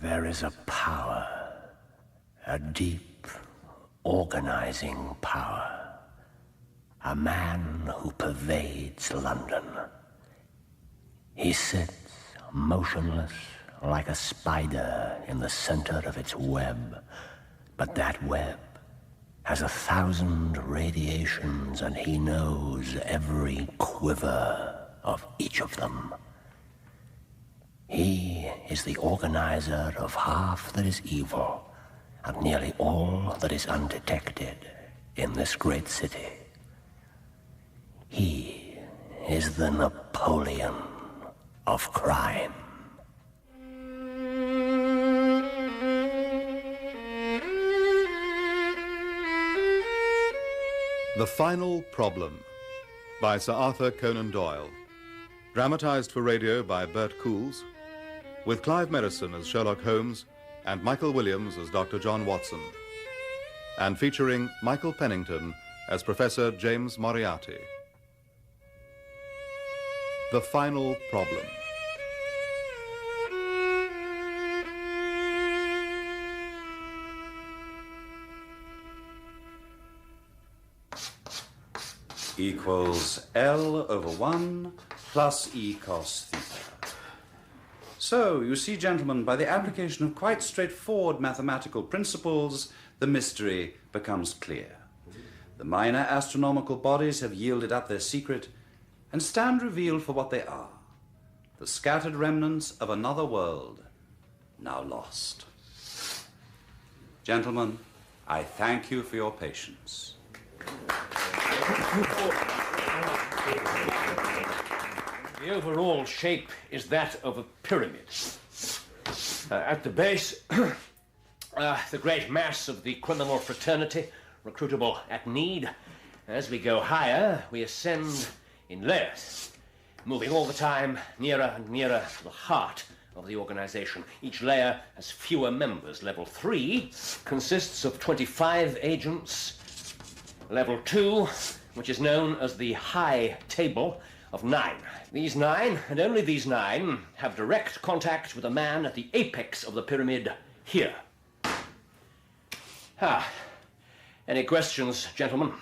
There is a power, a deep, organizing power, a man who pervades London. He sits motionless like a spider in the center of its web, but that web has 1,000 radiations, and he knows every quiver of each of them. He is the organizer of half that is evil and nearly all that is undetected in this great city. He is the Napoleon of crime. The Final Problem by Sir Arthur Conan Doyle. Dramatized for radio by Bert Coules, with Clive Merrison as Sherlock Holmes and Michael Williams as Dr. John Watson, and featuring Michael Pennington as Professor James Moriarty. The Final Problem. Equals L over 1 plus E cos theta. So, you see, gentlemen, by the application of quite straightforward mathematical principles, the mystery becomes clear. The minor astronomical bodies have yielded up their secret and stand revealed for what they are, the scattered remnants of another world, now lost. Gentlemen, I thank you for your patience. The overall shape is that of a pyramid. At the base, the great mass of the criminal fraternity, recruitable at need. As we go higher, we ascend in layers, moving all the time nearer and nearer to the heart of the organization. Each layer has fewer members. Level 3 consists of 25 agents. Level 2, which is known as the high table, of 9. These 9, and only these 9, have direct contact with a man at the apex of the pyramid here. Any questions, gentlemen?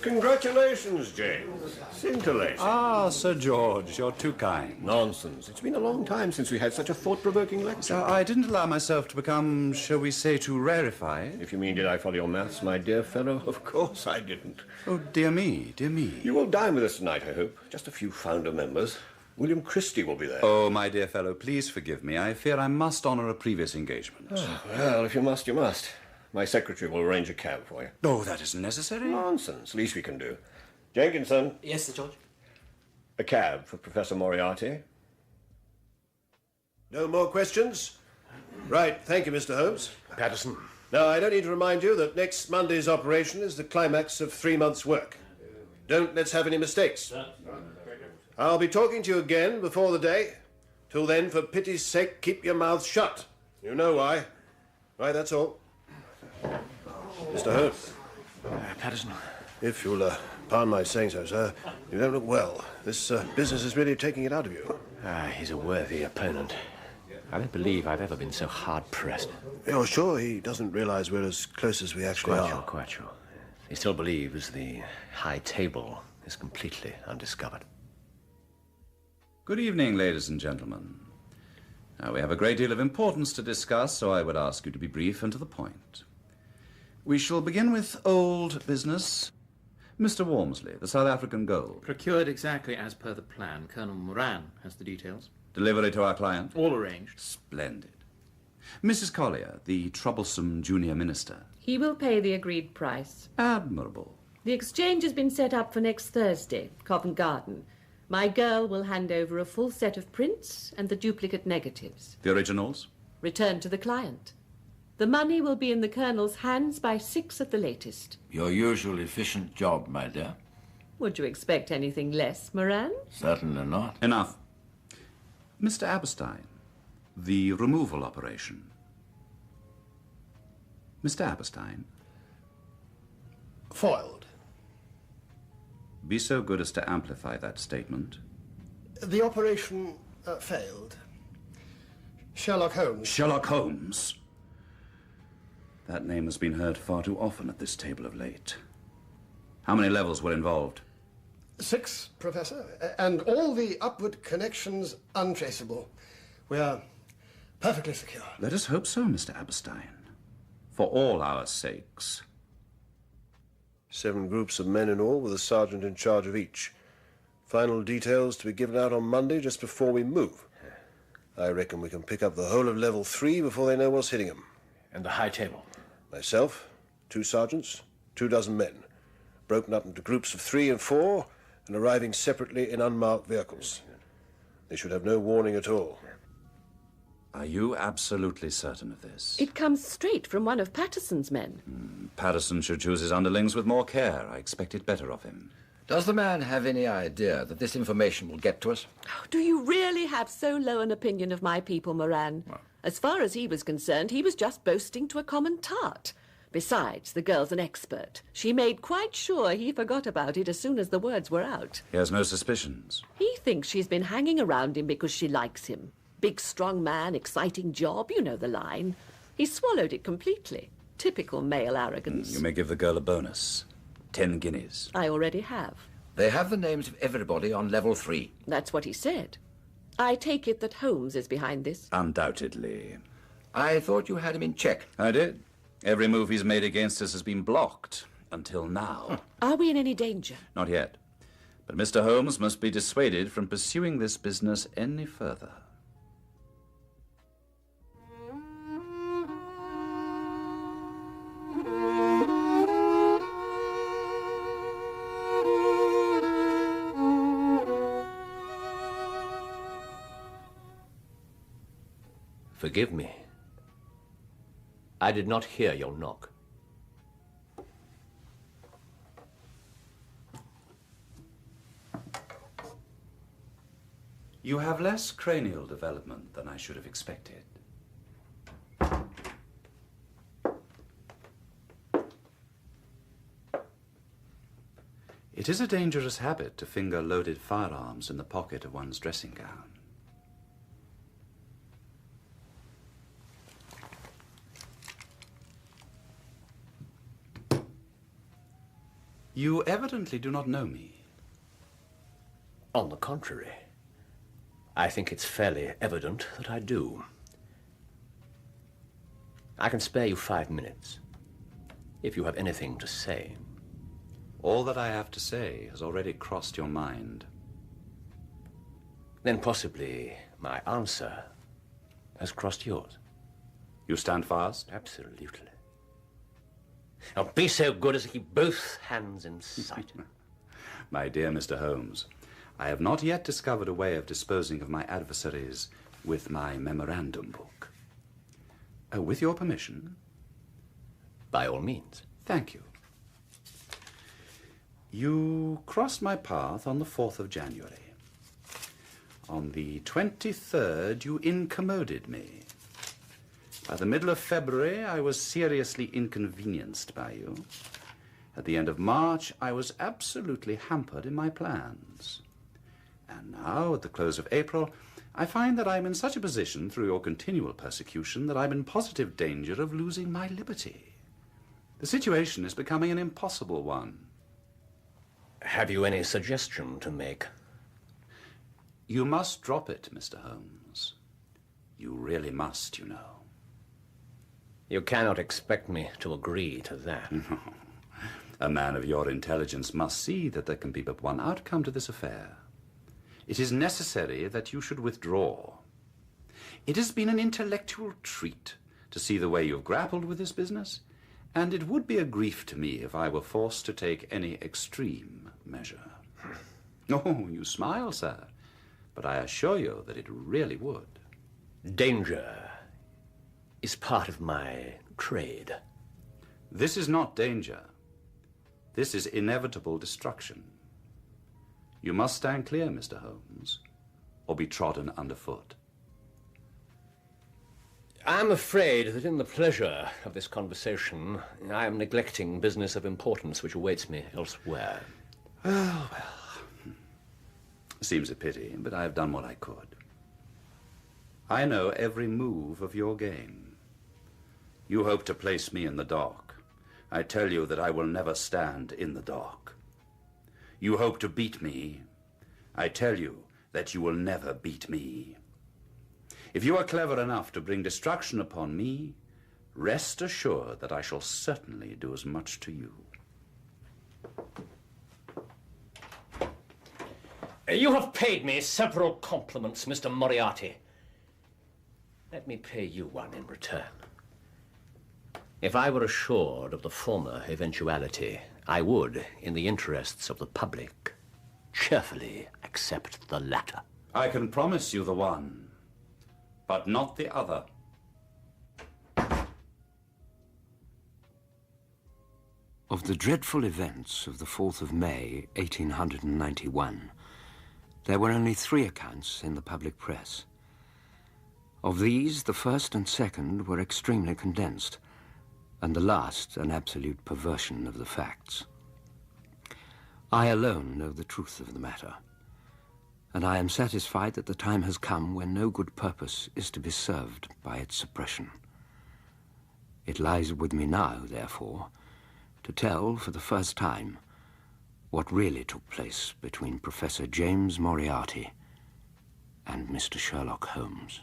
Congratulations, James. Scintillating. Ah, Sir George, you're too kind. Nonsense. It's been a long time since we had such a thought-provoking lecture. I didn't allow myself to become, shall we say, too rarefied. If you mean, did I follow your maths, my dear fellow? Of course I didn't. Oh, dear me, dear me. You will dine with us tonight, I hope. Just a few founder members. William Christie will be there. Oh, my dear fellow, please forgive me. I fear I must honor a previous engagement. Oh, well, if you must, you must. My secretary will arrange a cab for you. Oh, that isn't necessary. Nonsense. Least we can do. Jenkinson. Yes, Sir George? A cab for Professor Moriarty. No more questions? Right, thank you, Mr. Holmes. Patterson. Now, I don't need to remind you that next Monday's operation is the climax of 3 months' work. Let's have any mistakes. I'll be talking to you again before the day. Till then, for pity's sake, keep your mouth shut. You know why. Right, that's all. Mr. Holmes. Patterson. If you'll pardon my saying so, sir, you don't look well. This business is really taking it out of you. He's a worthy opponent. I don't believe I've ever been so hard-pressed. You're sure he doesn't realize we're as close as we actually are? Quite sure. He still believes the high table is completely undiscovered. Good evening, ladies and gentlemen. Now, we have a great deal of importance to discuss, so I would ask you to be brief and to the point. We shall begin with old business. Mr. Walmsley, the South African gold. Procured exactly as per the plan. Colonel Moran has the details. Delivery to our client? All arranged. Splendid. Mrs. Collier, the troublesome junior minister. He will pay the agreed price. Admirable. The exchange has been set up for next Thursday, Covent Garden. My girl will hand over a full set of prints and the duplicate negatives. The originals? Return to the client. The money will be in the Colonel's hands by 6 at the latest. Your usual efficient job, my dear. Would you expect anything less, Moran? Certainly not. Enough. Mr. Aberstein, the removal operation. Mr. Aberstein. Foiled. Be so good as to amplify that statement. The operation failed. Sherlock Holmes. Sherlock Holmes? That name has been heard far too often at this table of late. How many levels were involved? 6, Professor, and all the upward connections untraceable. We are perfectly secure. Let us hope so, Mr. Aberstein. For all our sakes. 7 groups of men in all, with a sergeant in charge of each. Final details to be given out on Monday just before we move. I reckon we can pick up the whole of level 3 before they know what's hitting them. And the high table? Myself, 2 sergeants, 24 men, broken up into groups of 3 and 4, and arriving separately in unmarked vehicles. They should have no warning at all. Are you absolutely certain of this? It comes straight from one of Patterson's men. Patterson should choose his underlings with more care. I expected better of him. Does the man have any idea that this information will get to us? Oh, do you really have so low an opinion of my people, Moran? Well. As far as he was concerned, he was just boasting to a common tart. Besides, the girl's an expert. She made quite sure he forgot about it as soon as the words were out. He has no suspicions. He thinks she's been hanging around him because she likes him. Big, strong man, exciting job, you know the line. He swallowed it completely. Typical male arrogance. You may give the girl a bonus. 10 guineas. I already have. They have the names of everybody on level 3. That's what he said. I take it that Holmes is behind this. Undoubtedly. I thought you had him in check. I did. Every move he's made against us has been blocked. Until now. Are we in any danger? Not yet. But Mr. Holmes must be dissuaded from pursuing this business any further. Forgive me. I did not hear your knock. You have less cranial development than I should have expected. It is a dangerous habit to finger loaded firearms in the pocket of one's dressing gown. You evidently do not know me. On the contrary, I think it's fairly evident that I do. I can spare you 5 minutes, if you have anything to say. All that I have to say has already crossed your mind. Then possibly my answer has crossed yours. You stand fast? Absolutely. Now be so good as to keep both hands in sight. My dear Mr. Holmes, I have not yet discovered a way of disposing of my adversaries with my memorandum book. With your permission? By all means. Thank you. You crossed my path on the 4th of January. On the 23rd, you incommoded me. By the middle of February, I was seriously inconvenienced by you. At the end of March, I was absolutely hampered in my plans. And now, at the close of April, I find that I'm in such a position through your continual persecution that I'm in positive danger of losing my liberty. The situation is becoming an impossible one. Have you any suggestion to make? You must drop it, Mr. Holmes. You really must, you know. You cannot expect me to agree to that. No. A man of your intelligence must see that there can be but one outcome to this affair. It is necessary that you should withdraw. It has been an intellectual treat to see the way you've grappled with this business, and it would be a grief to me if I were forced to take any extreme measure. Oh, you smile, sir, but I assure you that it really would. Danger is part of my trade. This is not danger. This is inevitable destruction. You must stand clear, Mr. Holmes, or be trodden underfoot. I'm afraid that in the pleasure of this conversation, I am neglecting business of importance which awaits me elsewhere. Well. Seems a pity, but I have done what I could. I know every move of your game. You hope to place me in the dark. I tell you that I will never stand in the dark. You hope to beat me. I tell you that you will never beat me. If you are clever enough to bring destruction upon me, rest assured that I shall certainly do as much to you. You have paid me several compliments, Mr. Moriarty. Let me pay you one in return. If I were assured of the former eventuality, I would, in the interests of the public, cheerfully accept the latter. I can promise you the one, but not the other. Of the dreadful events of the 4th of May, 1891, there were only 3 accounts in the public press. Of these, the first and second were extremely condensed, and the last an absolute perversion of the facts. I alone know the truth of the matter, and I am satisfied that the time has come when no good purpose is to be served by its suppression. It lies with me now, therefore, to tell for the first time what really took place between Professor James Moriarty and Mr. Sherlock Holmes.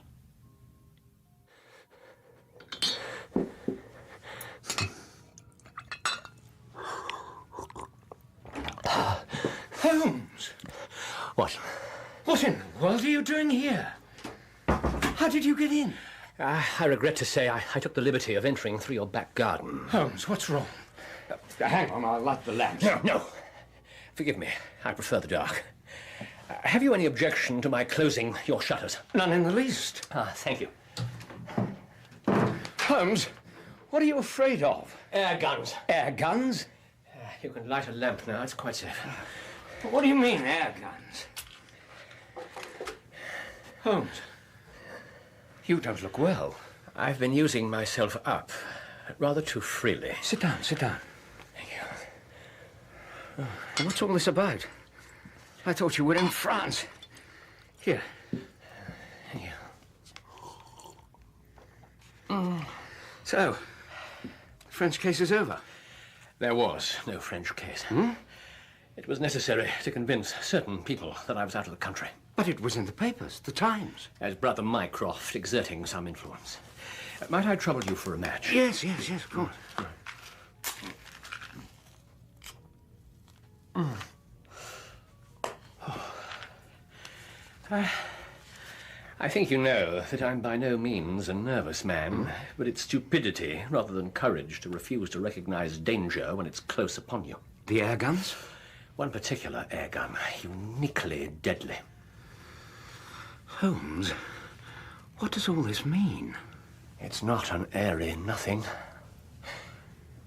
Holmes! What? What in the world are you doing here? How did you get in? I regret to say I took the liberty of entering through your back garden. Holmes, what's wrong? Hang on, I'll light the lamps. No. Forgive me. I prefer the dark. Have you any objection to my closing your shutters? None in the least. Thank you. Holmes, what are you afraid of? Air guns. Air guns? You can light a lamp now. It's quite safe. What do you mean, air guns? Holmes, you don't look well. I've been using myself up rather too freely. Sit down. Thank you. What's all this about? I thought you were in France. Here. Thank you. So, the French case is over. There was no French case. It was necessary to convince certain people that I was out of the country. But it was in the papers, the Times. As Brother Mycroft exerting some influence. Might I trouble you for a match? Yes, of course. I think you know that I'm by no means a nervous man, but it's stupidity rather than courage to refuse to recognize danger when it's close upon you. The air guns? One particular air gun, uniquely deadly. Holmes, what does all this mean? It's not an airy nothing.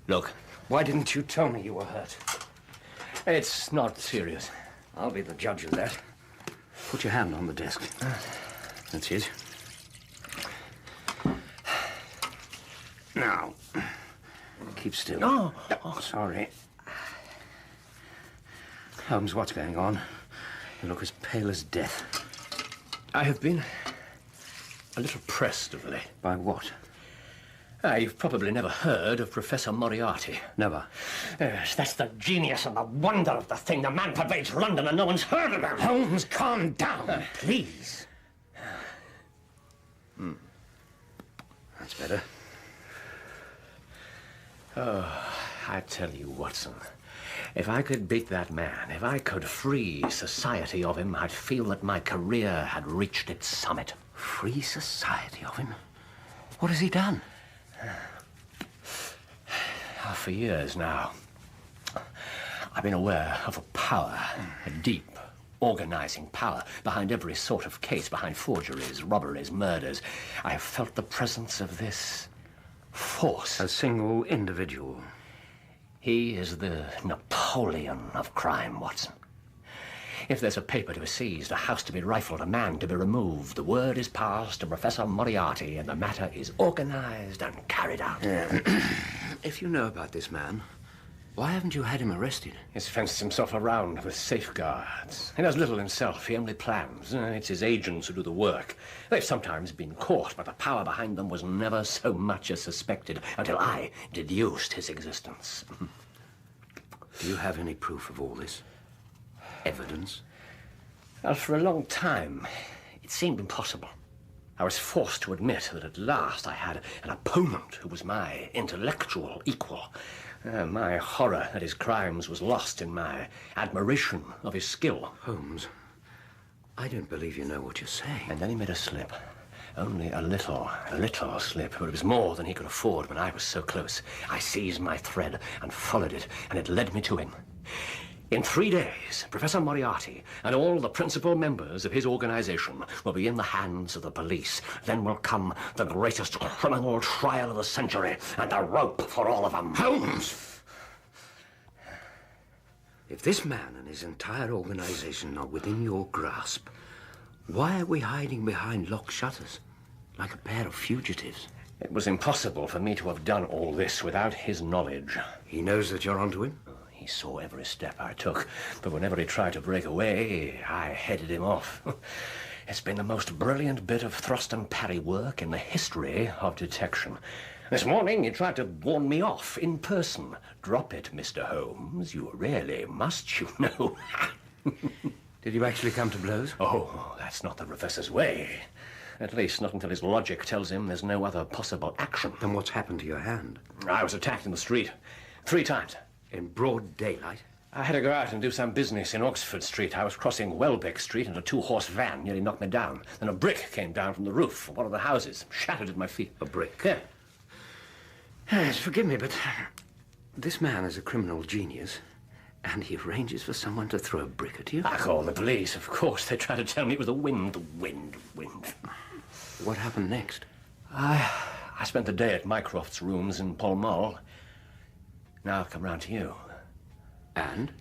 Look. Why didn't you tell me you were hurt? It's not serious. I'll be the judge of that. Put your hand on the desk. That's it. Now, keep still. Oh, sorry. Holmes, what's going on? You look as pale as death. I have been a little pressed of late. By what? You've probably never heard of Professor Moriarty. Never. Yes, that's the genius and the wonder of the thing. The man pervades London and no one's heard of him. Holmes, calm down, please. That's better. Oh, I tell you, Watson, if I could beat that man, if I could free society of him, I'd feel that my career had reached its summit. Free society of him? What has he done? For years now, I've been aware of a power, a deep, organizing power behind every sort of case, behind forgeries, robberies, murders. I have felt the presence of this force. A single individual. He is the Napoleon of crime, Watson. If there's a paper to be seized, a house to be rifled, a man to be removed, the word is passed to Professor Moriarty, and the matter is organized and carried out. Yeah. If you know about this man, Why haven't you had him arrested? He's fenced himself around with safeguards. He does little himself. He only plans. It's his agents who do the work. They've sometimes been caught, but the power behind them was never so much as suspected until I deduced his existence. Do you have any proof of all this? Evidence? Well, for a long time, it seemed impossible. I was forced to admit that at last I had an opponent who was my intellectual equal. My horror at his crimes was lost in my admiration of his skill. Holmes, I don't believe you know what you're saying. And then he made a slip. Only a little slip, but it was more than he could afford when I was so close. I seized my thread and followed it, and it led me to him. In 3 days, Professor Moriarty and all the principal members of his organization will be in the hands of the police. Then will come the greatest criminal trial of the century, and a rope for all of them. Holmes! If this man and his entire organization are within your grasp, why are we hiding behind locked shutters, like a pair of fugitives? It was impossible for me to have done all this without his knowledge. He knows that you're onto him? He saw every step I took, but whenever he tried to break away, I headed him off. It's been the most brilliant bit of thrust and parry work in the history of detection. This morning he tried to warn me off in person. Drop it, Mr. Holmes. You really must, you know. Did you actually come to blows? Oh, that's not the professor's way. At least not until his logic tells him there's no other possible action. Then what's happened to your hand? I was attacked in the street 3 times. In broad daylight? I had to go out and do some business in Oxford Street. I was crossing Welbeck Street, and a 2-horse van nearly knocked me down. Then a brick came down from the roof of one of the houses, shattered at my feet. A brick? Yeah. Yes, forgive me, but this man is a criminal genius, and he arranges for someone to throw a brick at you? I called the police, of course. They tried to tell me it was the wind. What happened next? I spent the day at Mycroft's rooms in Pall Mall. Now I've come round to you. And?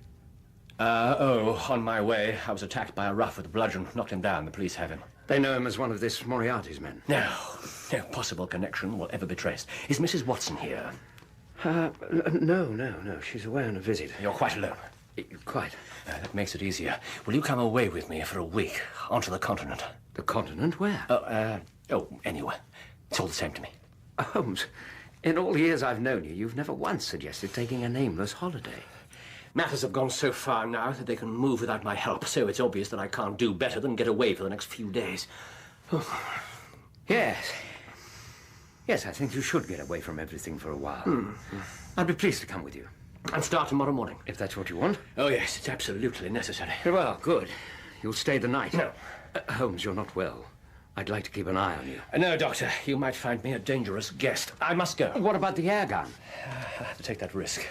On my way, I was attacked by a rough with a bludgeon. Knocked him down. The police have him. They know him as one of this Moriarty's men? No possible connection will ever be traced. Is Mrs. Watson here? No. She's away on a visit. You're quite alone? Quite. That makes it easier. Will you come away with me for a week, onto the continent? The continent? Where? Anywhere. It's all the same to me. Holmes, in all the years I've known you, you've never once suggested taking a nameless holiday. Matters have gone so far now that they can move without my help, so it's obvious that I can't do better than get away for the next few days. Yes, I think you should get away from everything for a while. I'd be pleased to come with you. And start tomorrow morning. If that's what you want. Oh, yes, it's absolutely necessary. Well, good. You'll stay the night. No. Holmes, you're not well. I'd like to keep an eye on you. No, Doctor. You might find me a dangerous guest. I must go. What about the air gun? I have to take that risk.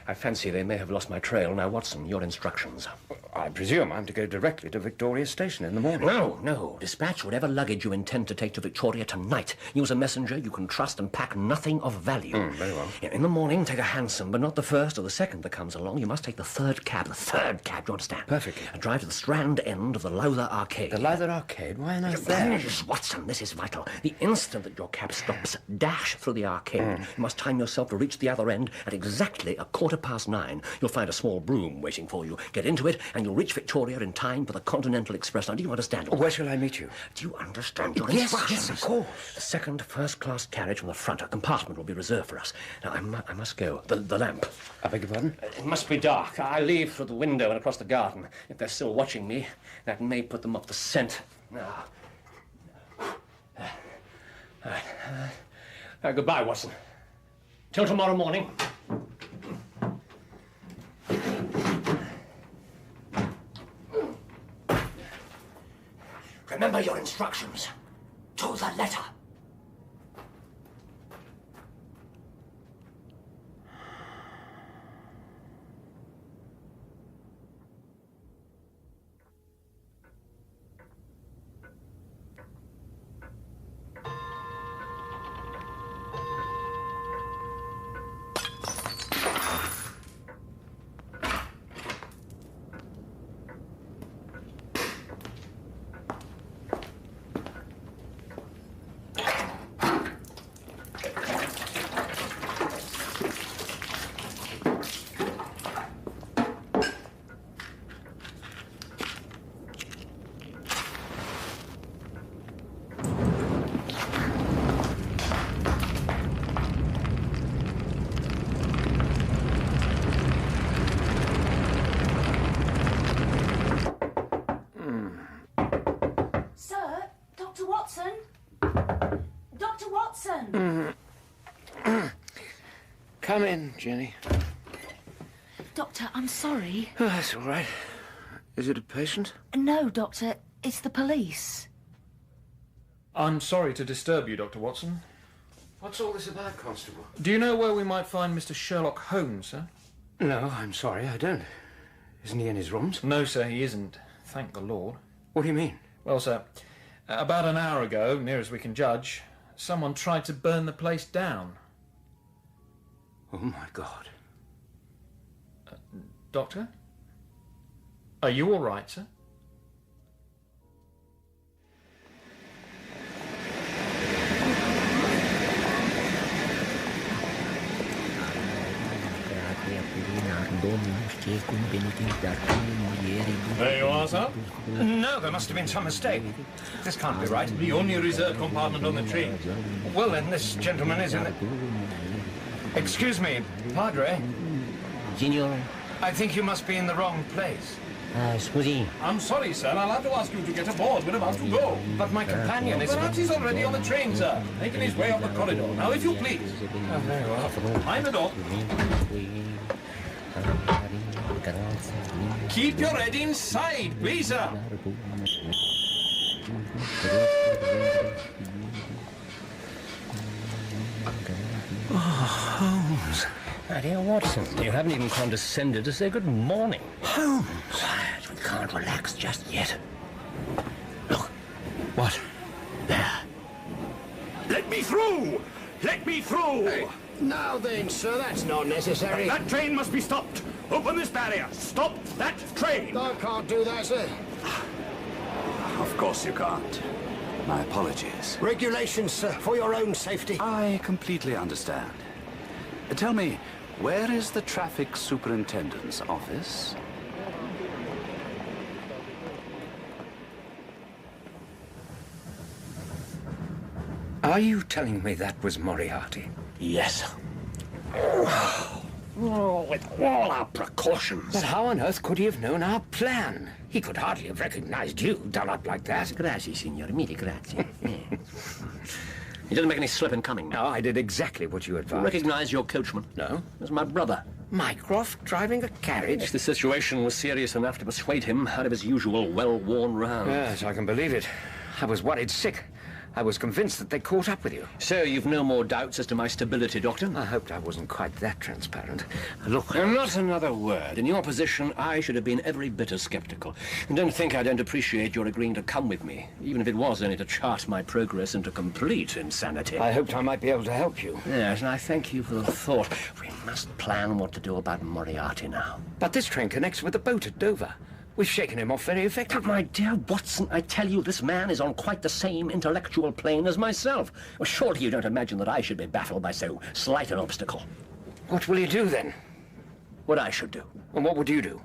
I fancy they may have lost my trail. Now, Watson, your instructions. I presume I'm to go directly to Victoria Station in the morning. No. Dispatch whatever luggage you intend to take to Victoria tonight. Use a messenger you can trust and pack nothing of value. Very well. In the morning, take a hansom, but not the first or the second that comes along. You must take the third cab. The third cab, you understand? Perfectly. And drive to the Strand end of the Lowther Arcade. The Lowther Arcade? Why on earth there? Watson, this is vital. The instant that your cab stops, dash through the arcade. You must time yourself to reach the other end at exactly 9:15. You'll find a small brougham waiting for you. Get into it, and you'll reach Victoria in time for the Continental Express. Now, do you understand? Where shall I meet you? Do you understand your Yes, instructions? yes, of course. The second first-class carriage from the front. A compartment will be reserved for us. Now, I must go. The lamp. I beg your pardon? It must be dark. I leave through the window and across the garden. If they're still watching me, that may put them off the scent. Now, goodbye, Watson. Till tomorrow morning. Remember your instructions. To the letter. Sir, Dr. Watson? Dr. Watson! Come in, Jenny. Doctor, I'm sorry. Oh, that's all right. Is it a patient? No, Doctor, it's the police. I'm sorry to disturb you, Dr. Watson. What's all this about, Constable? Do you know where we might find Mr. Sherlock Holmes, sir? No, I'm sorry, I don't. Isn't he in his rooms? No, sir, he isn't. Thank the Lord. What do you mean? Well, sir, about an hour ago, near as we can judge, someone tried to burn the place down. Oh, my God. Doctor? Are you all right, sir? There you are, sir. No, there must have been some mistake. This can't be right. The only reserved compartment on the train. Well, then, this gentleman is in the... Excuse me, Padre. Signor? I think you must be in the wrong place. Scusi. I'm sorry, sir. I'll have to ask you to get aboard. We're about to go. But my companion is... Perhaps he's already on the train, sir. Making his way up the corridor. Now, if you please. Oh, very well. Mind the door. Keep your head inside, please, sir. Oh, Holmes. My dear Watson, you haven't even condescended to say good morning. Holmes! Quiet, we can't relax just yet. Look. What? There. Let me through! Let me through! Hey, now then, sir, that's not necessary. That train must be stopped. Open this barrier. Stop that train. I can't do that, sir. Of course you can't. My apologies. Regulations, sir, for your own safety. I completely understand. Tell me, where is the traffic superintendent's office? Are you telling me that was Moriarty? Yes. Oh, with all our precautions. But how on earth could he have known our plan? He could hardly have recognized you, done up like that. Grazie, signore. Mille grazie. He didn't make any slip in coming. No, I did exactly what you advised. Recognize your coachman? No. It was my brother. Mycroft driving a carriage? Yes, the situation was serious enough to persuade him out of his usual well-worn round. Yes, I can believe it. I was worried sick. I was convinced that they caught up with you. So you've no more doubts as to my stability, Doctor? I hoped I wasn't quite that transparent. Look... Not another word. In your position, I should have been every bit as skeptical. And don't think I don't appreciate your agreeing to come with me, even if it was only to chart my progress into complete insanity. I hoped I might be able to help you. Yes, and I thank you for the thought. We must plan what to do about Moriarty now. But this train connects with the boat at Dover. We've shaken him off very effectively. My dear Watson, I tell you, this man is on quite the same intellectual plane as myself. Well, surely you don't imagine that I should be baffled by so slight an obstacle. What will you do, then? What I should do. And what would you do?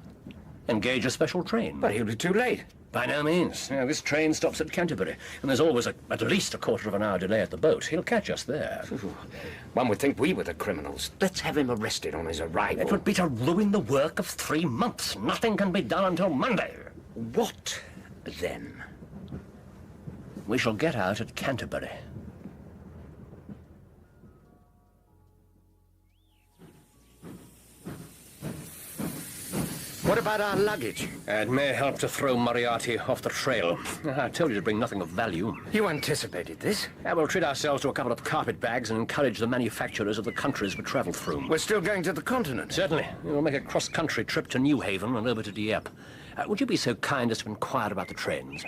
Engage a special train. But he'll be too late. By no means. This train stops at Canterbury, and there's always at least a quarter of an hour delay at the boat. He'll catch us there. One would think we were the criminals. Let's have him arrested on his arrival. It would be to ruin the work of 3 months. Nothing can be done until Monday. What, then? We shall get out at Canterbury. What about our luggage? It may help to throw Moriarty off the trail. I told you to bring nothing of value. You anticipated this? We'll treat ourselves to a couple of carpet bags and encourage the manufacturers of the countries we travel through. We're still going to the continent? Certainly. We'll make a cross-country trip to New Haven and over to Dieppe. Would you be so kind as to inquire about the trains?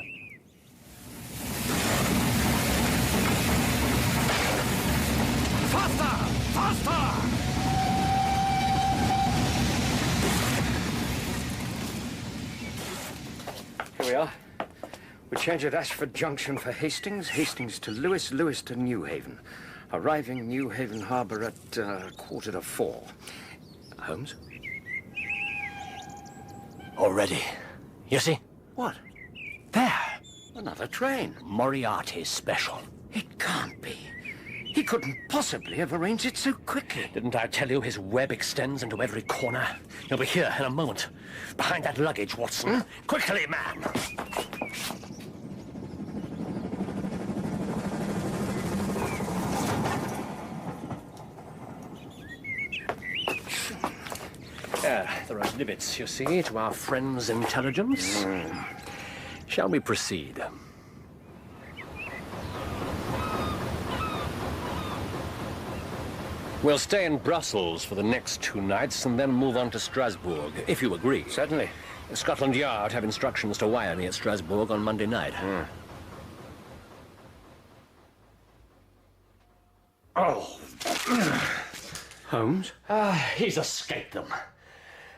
Faster! Faster! Here we are. We change at Ashford Junction for Hastings, Hastings to Lewis, Lewis to New Haven. Arriving New Haven Harbour at 3:45. Holmes? Already. You see? What? There. Another train. Moriarty's special. It can't be. He couldn't possibly have arranged it so quickly. Didn't I tell you his web extends into every corner? He'll be here in a moment. Behind that luggage, Watson. Quickly, man! There are limits, you see, to our friend's intelligence. Shall we proceed? We'll stay in Brussels for the next 2 nights and then move on to Strasbourg, if you agree. Certainly. Scotland Yard have instructions to wire me at Strasbourg on Monday night. Oh. Holmes? He's escaped them.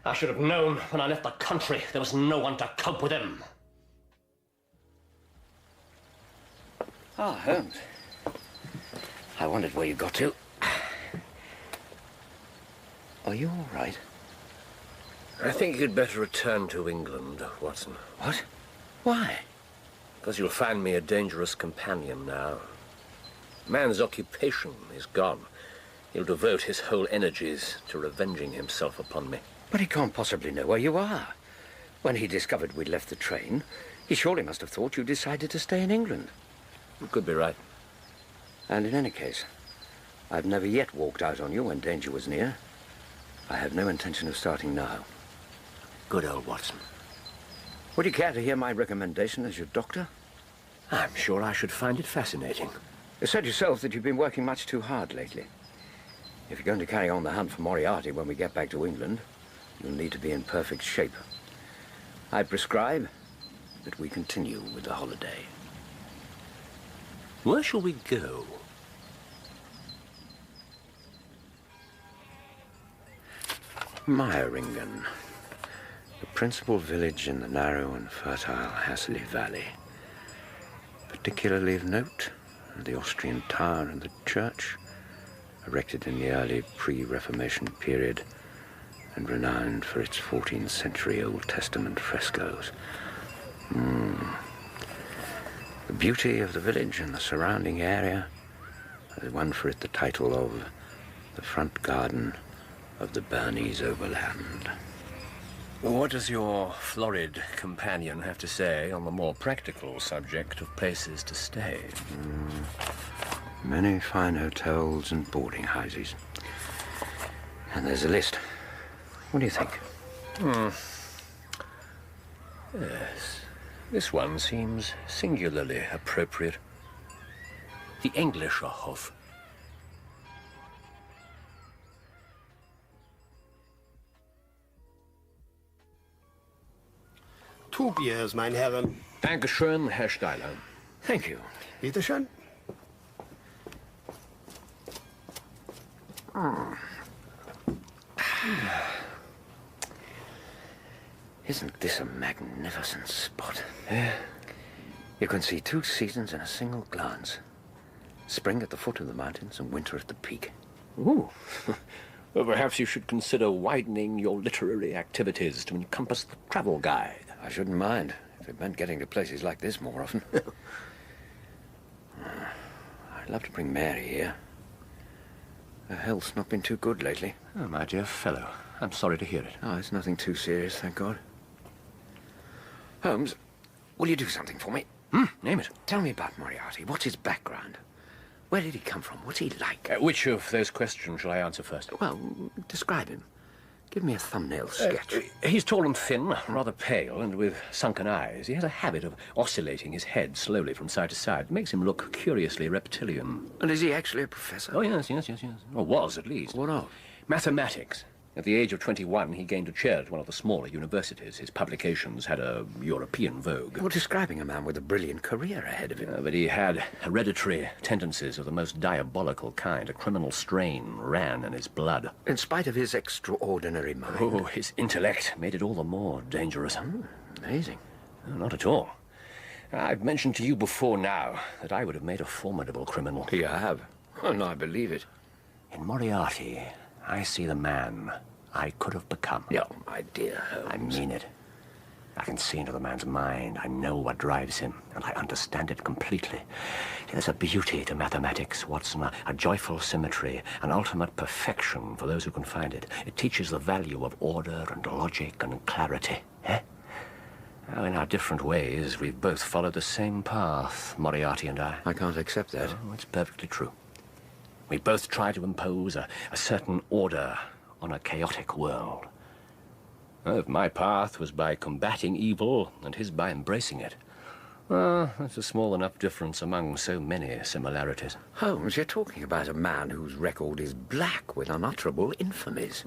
I should have known when I left the country there was no one to cope with him. Holmes. I wondered where you got to. Are you all right? I think you'd better return to England, Watson. What? Why? Because you'll find me a dangerous companion now. Man's occupation is gone. He'll devote his whole energies to revenging himself upon me. But he can't possibly know where you are. When he discovered we'd left the train, he surely must have thought you decided to stay in England. You could be right. And in any case, I've never yet walked out on you when danger was near. I have no intention of starting now. Good old Watson. Would you care to hear my recommendation as your doctor? I'm sure I should find it fascinating. You said yourself that you've been working much too hard lately. If you're going to carry on the hunt for Moriarty when we get back to England, you'll need to be in perfect shape. I prescribe that we continue with the holiday. Where shall we go? Meiringen, the principal village in the narrow and fertile Hassley Valley. Particularly of note, the Austrian tower and the church, erected in the early pre-Reformation period and renowned for its 14th century Old Testament frescoes. The beauty of the village and the surrounding area has won for it the title of the front garden of the Bernese Overland. What does your florid companion have to say on the more practical subject of places to stay? Many fine hotels and boarding houses. And there's a list. What do you think? Yes. This one seems singularly appropriate. The Englischer Hof. Two beers, mein Herren. Dankeschön, Herr Steiler. Thank you. Bitte schön. Isn't this a magnificent spot? You can see 2 seasons in a single glance. Spring at the foot of the mountains and winter at the peak. Ooh. Well, perhaps you should consider widening your literary activities to encompass the travel guide. I shouldn't mind if it meant getting to places like this more often. I'd love to bring Mary here. Her health's not been too good lately. Oh, my dear fellow, I'm sorry to hear it. Oh, it's nothing too serious, thank God. Holmes, will you do something for me? Name it. Tell me about Moriarty. What's his background? Where did he come from? What's he like? Which of those questions shall I answer first? Well, describe him. Give me a thumbnail sketch. He's tall and thin, rather pale, and with sunken eyes. He has a habit of oscillating his head slowly from side to side. It makes him look curiously reptilian. And is he actually a professor? Oh, yes. Or was, at least. What of? Mathematics. At the age of 21, he gained a chair at one of the smaller universities. His publications had a European vogue. You're describing a man with a brilliant career ahead of him. But he had hereditary tendencies of the most diabolical kind. A criminal strain ran in his blood. In spite of his extraordinary mind. Oh, his intellect made it all the more dangerous. Amazing. No, not at all. I've mentioned to you before now that I would have made a formidable criminal. You have? And I believe it. In Moriarty, I see the man I could have become. Yeah, my dear Holmes. I mean it. I can see into the man's mind. I know what drives him, and I understand it completely. There's a beauty to mathematics, Watson, a joyful symmetry, an ultimate perfection for those who can find it. It teaches the value of order and logic and clarity, eh? Now, in our different ways, we've both followed the same path, Moriarty and I. I can't accept that. Oh, it's perfectly true. We both try to impose a certain order on a chaotic world. If my path was by combating evil, and his by embracing it, well, that's a small enough difference among so many similarities. Holmes, you're talking about a man whose record is black with unutterable infamies.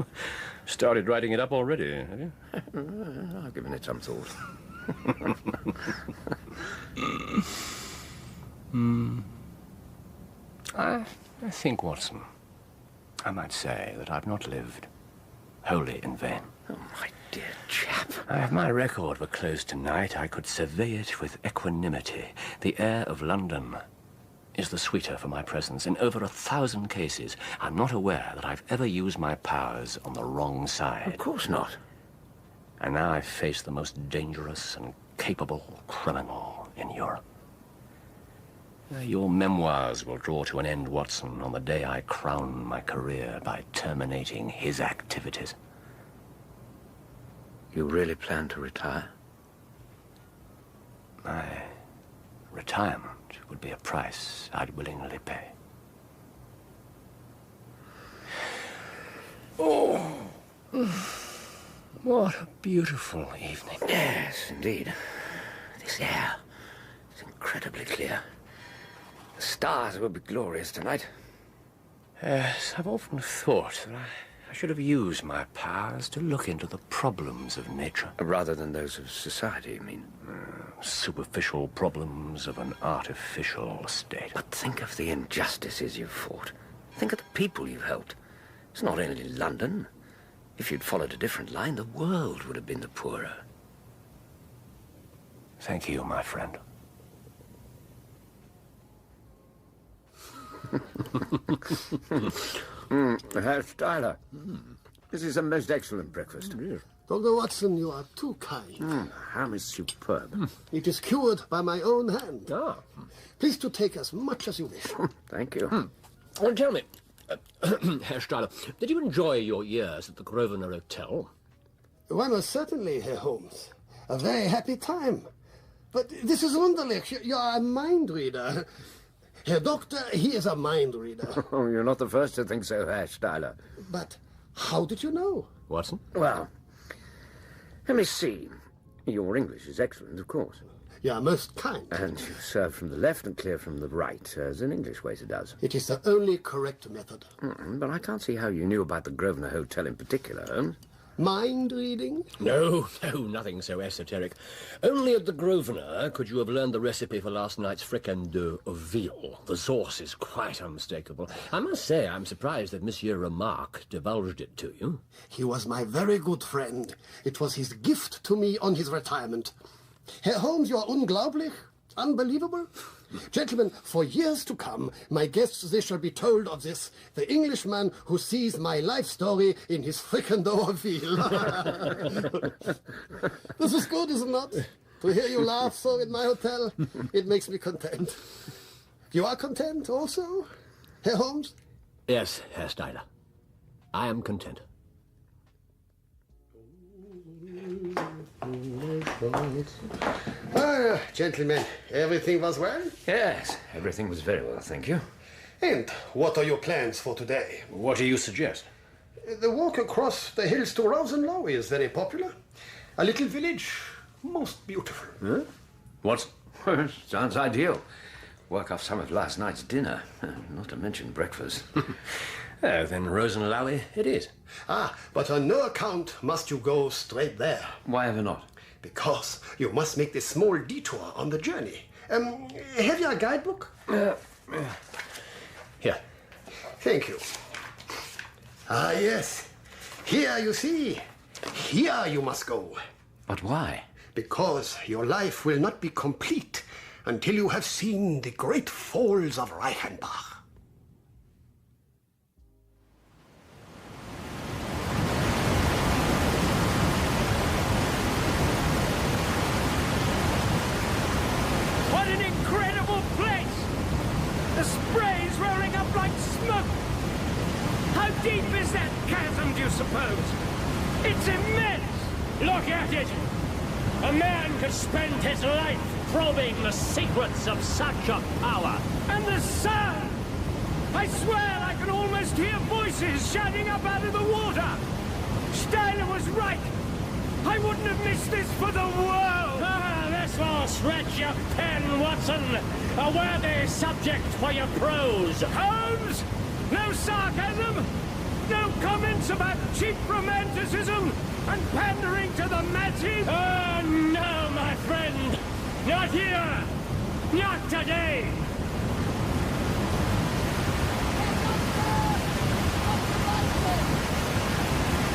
Started writing it up already, have you? I've given it some thought. I think, Watson, I might say that I've not lived wholly in vain. Oh, my dear chap. If my record were closed tonight, I could survey it with equanimity. The air of London is the sweeter for my presence. In over 1,000 cases, I'm not aware that I've ever used my powers on the wrong side. Of course not. And now I face the most dangerous and capable criminal in Europe. Your memoirs will draw to an end, Watson, on the day I crown my career by terminating his activities. You really plan to retire? My retirement would be a price I'd willingly pay. Oh, what a beautiful evening. Yes, indeed. This air is incredibly clear. The stars will be glorious tonight. Yes, I've often thought that I should have used my powers to look into the problems of nature. Rather than those of society, you mean? Superficial problems of an artificial state. But think of the injustices you've fought. Think of the people you've helped. It's not only London. If you'd followed a different line, the world would have been the poorer. Thank you, my friend. Herr Steiler, this is a most excellent breakfast. Dr. Watson, you are too kind. Ham is superb. It is cured by my own hand. Please to take as much as you wish. Thank you. Well, tell me, Herr Steiler, did you enjoy your years at the Grosvenor Hotel? Why, most certainly, Herr Holmes. A very happy time. But this is wunderlich. You are a mind reader. Herr Doctor, he is a mind reader. Oh, you're not the first to think so, Herr Steiler. But how did you know? Watson? Well, let me see. Your English is excellent, of course. You are most kind. And you serve from the left and clear from the right, as an English waiter does. It is the only correct method. But I can't see how you knew about the Grosvenor Hotel in particular, Holmes. Mind reading? No, nothing so esoteric. Only at the Grosvenor could you have learned the recipe for last night's fricandeau of veal. The sauce is quite unmistakable. I must say I'm surprised that Monsieur Remarque divulged it to you. He was my very good friend. It was his gift to me on his retirement. Herr Holmes, you are unglaublich, unbelievable. Gentlemen, for years to come, my guests, they shall be told of this, the Englishman who sees my life story in his fricandeau of veal. This is good, is it not? To hear you laugh so in my hotel, it makes me content. You are content also, Herr Holmes? Yes, Herr Steiler. I am content. Gentlemen, everything was well? Yes, everything was very well, thank you. And what are your plans for today? What do you suggest? The walk across the hills to Rosenlow is very popular. A little village, most beautiful. Huh? What? Sounds ideal. Work off some of last night's dinner, not to mention breakfast. Then Rosenlow it is. But on no account must you go straight there. Why ever not? Because you must make this small detour on the journey. Have you a guidebook? Here. Thank you. Yes. Here, you see. Here you must go. But why? Because your life will not be complete until you have seen the great falls of Reichenbach. What an incredible place! The spray's rolling up like smoke. How deep is that chasm, do you suppose? It's immense. Look at it. A man could spend his life probing the secrets of such a power. And the sound! I swear I can almost hear voices shouting up out of the water. Steiler was right. I wouldn't have missed this for the world. This will stretch your pen, Watson. A worthy subject for your prose. Holmes! No sarcasm! No comments about cheap romanticism and pandering to the masses? Oh, no, my friend. Not here. Not today.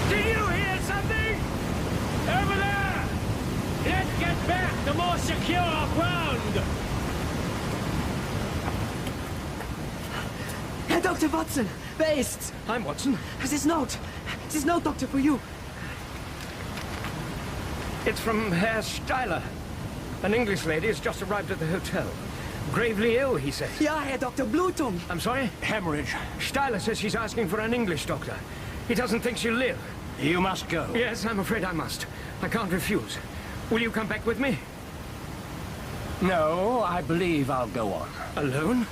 Did you hear something? Over there. Let's get back to more secure ground. Herr Dr. Watson, wer ist's? I'm Watson. This note, Doctor, for you. It's from Herr Steiler. An English lady has just arrived at the hotel. Gravely ill, he says. Ja, Herr Dr. Blutung. I'm sorry? Hemorrhage. Steiler says she's asking for an English doctor. He doesn't think she'll live. You must go. Yes, I'm afraid I must. I can't refuse. Will you come back with me? No, I believe I'll go on. Alone?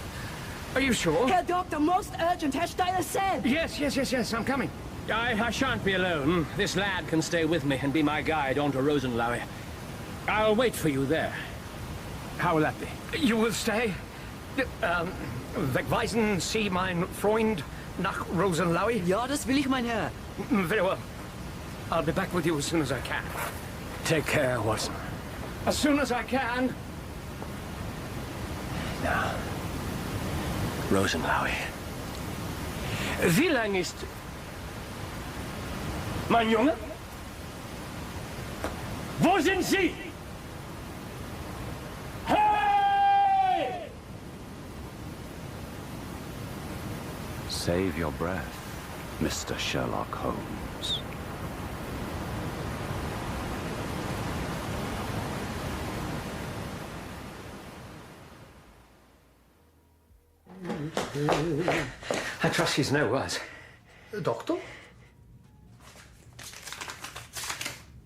Are you sure? Herr Doctor, most urgent, Herr Steiler said. Yes, I'm coming. I shan't be alone. This lad can stay with me and be my guide on to Rosenlaui. I'll wait for you there. How will that be? You will stay? Wegweisen Sie mein Freund nach Rosenlaui? Ja, das will ich, mein Herr. Very well. I'll be back with you as soon as I can. Take care, Watson. As soon as I can. Now, Rosenlaui. Wie lang ist... Mein Junge? Wo sind Sie? Hey! Save your breath, Mr. Sherlock Holmes. I trust she's no worse. Doctor?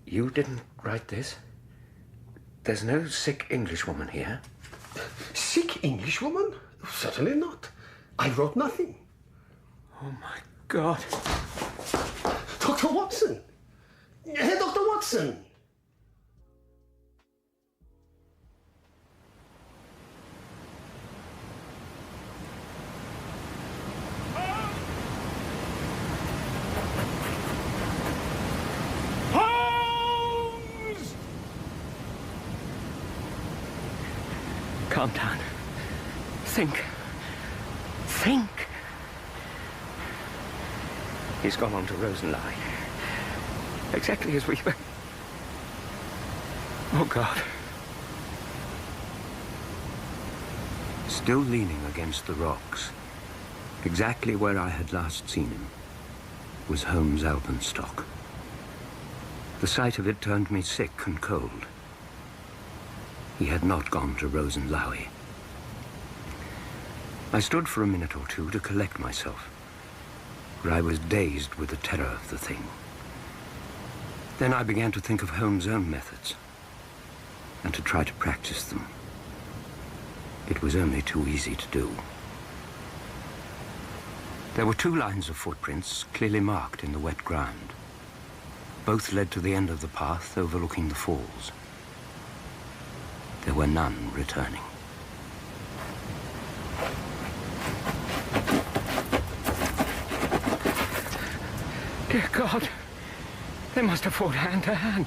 You didn't write this? There's no sick Englishwoman here? Sick Englishwoman? Certainly not. I wrote nothing. Oh, my God. Dr. Watson! Herr Dr. Watson! Calm down. Think. Think. He's gone on to Rosenlaui. Exactly as we were. Oh, God. Still leaning against the rocks, exactly where I had last seen him, was Holmes' alpenstock. The sight of it turned me sick and cold. He had not gone to Rosenlaui. I stood for a minute or two to collect myself, for I was dazed with the terror of the thing. Then I began to think of Holmes' own methods, and to try to practice them. It was only too easy to do. There were 2 lines of footprints clearly marked in the wet ground. Both led to the end of the path overlooking the falls. There were none returning. Dear God, they must have fought hand to hand.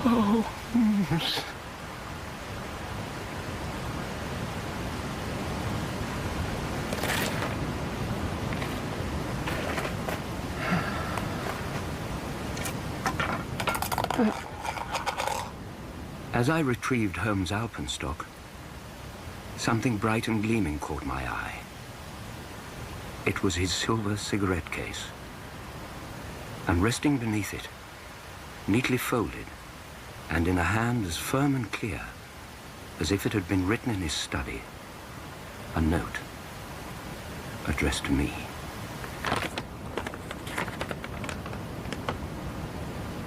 Holmes! As I retrieved Holmes' alpenstock, something bright and gleaming caught my eye. It was his silver cigarette case. And resting beneath it, neatly folded, and in a hand as firm and clear as if it had been written in his study, a note addressed to me.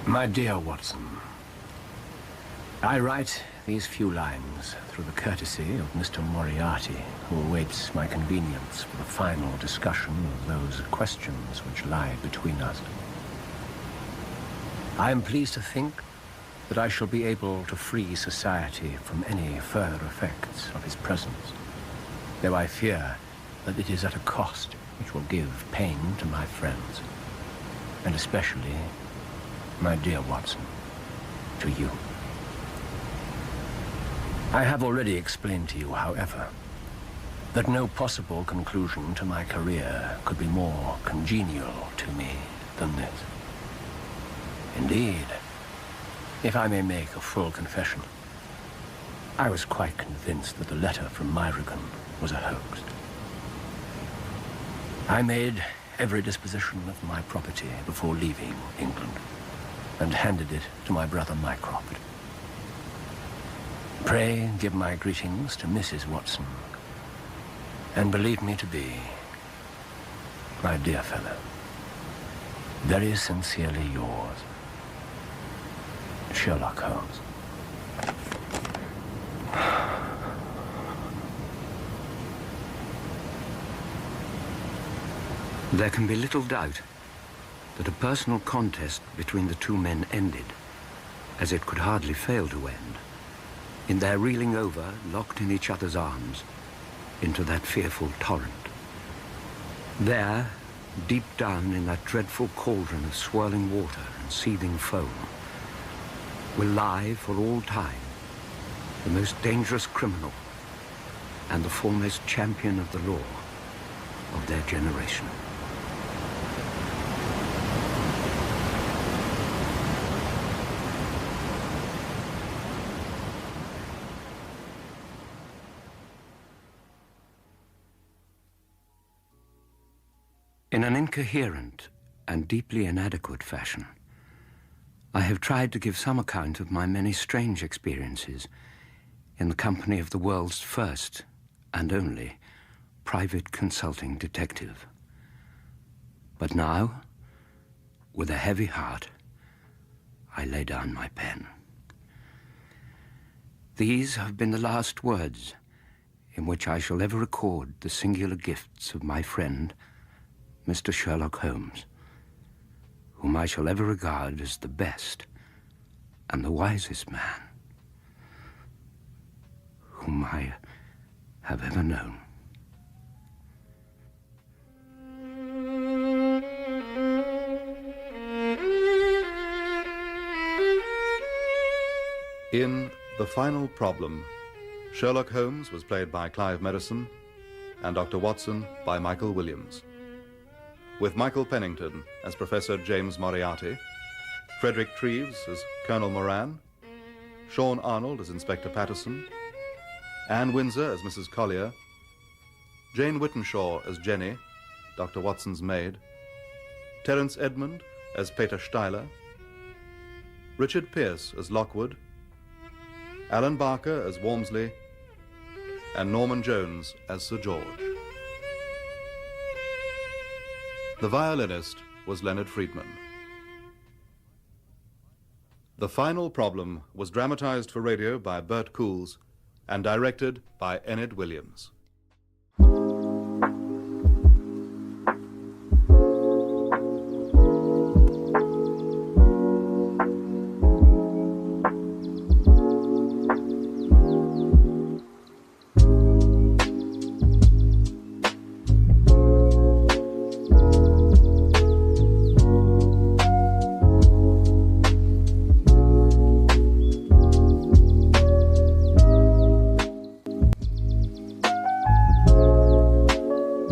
My dear Watson, I write these few lines through the courtesy of Mr. Moriarty, who awaits my convenience for the final discussion of those questions which lie between us. I am pleased to think that I shall be able to free society from any further effects of his presence, though I fear that it is at a cost which will give pain to my friends, and especially, my dear Watson, to you. I have already explained to you, however, that no possible conclusion to my career could be more congenial to me than this. Indeed, if I may make a full confession, I was quite convinced that the letter from Meiringen was a hoax. I made every disposition of my property before leaving England, and handed it to my brother Mycroft. Pray give my greetings to Mrs. Watson, and believe me to be, my dear fellow, very sincerely yours, Sherlock Holmes. There can be little doubt that a personal contest between the two men ended, as it could hardly fail to end, in their reeling over, locked in each other's arms, into that fearful torrent. There, deep down in that dreadful cauldron of swirling water and seething foam, will lie for all time the most dangerous criminal and the foremost champion of the law of their generation. In an incoherent and deeply inadequate fashion, I have tried to give some account of my many strange experiences in the company of the world's first and only private consulting detective. But now, with a heavy heart, I lay down my pen. These have been the last words in which I shall ever record the singular gifts of my friend, Mr. Sherlock Holmes, whom I shall ever regard as the best and the wisest man whom I have ever known. In The Final Problem, Sherlock Holmes was played by Clive Merrison and Dr. Watson by Michael Williams, with Michael Pennington as Professor James Moriarty, Frederick Treves as Colonel Moran, Sean Arnold as Inspector Patterson, Anne Windsor as Mrs. Collier, Jane Whittenshaw as Jenny, Dr. Watson's maid, Terence Edmund as Peter Steiler, Richard Pierce as Lockwood, Alan Barker as Walmsley, and Norman Jones as Sir George. The violinist was Leonard Friedman. The Final Problem was dramatized for radio by Bert Coules and directed by Enid Williams.